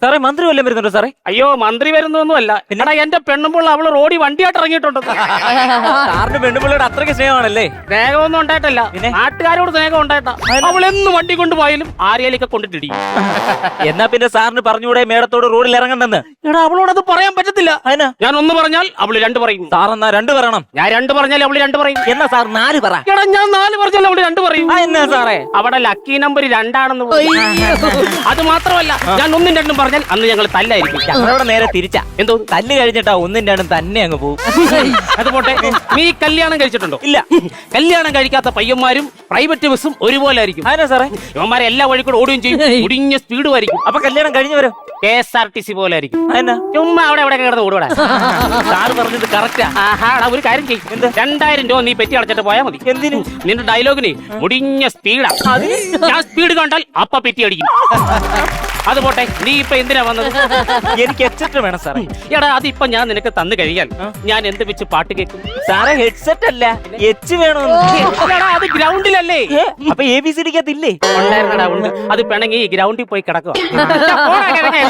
സാറേ മന്ത്രി വല്ലതും വരുന്നുണ്ടോ സാറേ? അയ്യോ മന്ത്രി വരുന്നൊന്നുമല്ല. എടാ എന്റെ പെണ്ണുമ്പോൾ അവള് റോഡി വണ്ടിയായിട്ട് ഇറങ്ങിയിട്ടുണ്ട്. സാറിന് പെണ്ണുപിള്ളയുടെ അത്രയ്ക്ക് സ്നേഹമാണല്ലേ? സ്നേഹമൊന്നും ഉണ്ടായിട്ടല്ല, നാട്ടുകാരോട് സ്നേഹം ഉണ്ടായിട്ടാ. അവളെന്ന് വണ്ടി കൊണ്ടുപോയാലും ആരെയൊക്കെ കൊണ്ടിട്ടിടി. എന്നാ പിന്നെ സാറിന് പറഞ്ഞുകൂടെ മേഡത്തോട് റോഡിൽ ഇറങ്ങണ്ടെന്ന്? എടാ അവളോടത് പറയാൻ പറ്റത്തില്ല. അതിനാ ഞാൻ ഒന്ന് പറഞ്ഞാൽ അവള് രണ്ട് പറയും. സാർ എന്നാ രണ്ട് പറയണം. ഞാൻ രണ്ട് പറഞ്ഞാൽ അവള് രണ്ട് പറയും. എന്നാ സാർ 4 പറ. എടാ ഞാൻ 4 പറഞ്ഞാൽ അവള് രണ്ട് പറയും. എന്നാ സാറേ? അവിടെ ലക്കി നമ്പർ 2 ആണെന്ന്. അത് മാത്രമല്ല, ഞാൻ 1ഉം 2ഉം പറഞ്ഞാൽ അന്ന് ഞങ്ങൾ തല്ലായിരിക്കും. ഞങ്ങളവിടെ നേരെ തിരിച്ചാ. എന്തോ തല്ല് കഴിഞ്ഞിട്ടാ 1ഉം 2ഉം തന്നെ അങ്ങ് പോകും. അത് പോട്ടെ, നീ കല്യാണം കഴിച്ചിട്ടുണ്ടോ? ഇല്ല. കല്യാണം കഴിക്കാത്ത പയ്യന്മാരും പ്രൈവറ്റ് ബസ്സും ഒരുപോലെ ആയിരിക്കും. അതിനാ സാറേ? ഇവന്മാരെ എല്ലാ വഴിക്കൂടെ ഓടുകയും ചെയ്യും, മുടിഞ്ഞ സ്പീഡും ആയിരിക്കും. അപ്പൊ കല്യാണം കഴിഞ്ഞവരോ? KSRTC പോലെ ആയിരിക്കും. അതിനാ? ചുമ്മാ അവിടെ എവിടെ കിടന്ന് ഓടുവാ. സാറ് പറഞ്ഞത് കറക്റ്റാ. ഒരു കാര്യം ചെയ്യും, 2000 രൂപ നീ പെറ്റി അടച്ചിട്ട് പോയാൽ മതി. എന്തിനു? നിന്റെ ഡയലോഗിന് മുടിഞ്ഞ സ്പീഡാ. ഞാൻ സ്പീഡ് കണ്ടാൽ അപ്പ പെറ്റി അടിക്കും. അത് പോട്ടെ, നീ ഇപ്പൊ എന്തിനാ വന്നത്? എനിക്ക് ഹെഡ്സെറ്റ് വേണം സാറേ. എടാ അതിപ്പൊ ഞാൻ നിനക്ക് തന്നു കഴിഞ്ഞാൽ ഞാൻ എന്ത് വെച്ച് പാട്ട് കേൾക്കും? സാറേ ഹെഡ്സെറ്റ് അല്ല, എച്ച് വേണമെന്ന്. എടാ അത് ഗ്രൗണ്ടിലല്ലേ? അപ്പൊ ABCDക്കകത്തില്ലേ? ഉണ്ടായിരുന്നടാ, ഉണ്ട്. അത് പിണങ്ങി ഗ്രൗണ്ടിൽ പോയി കിടക്കുക.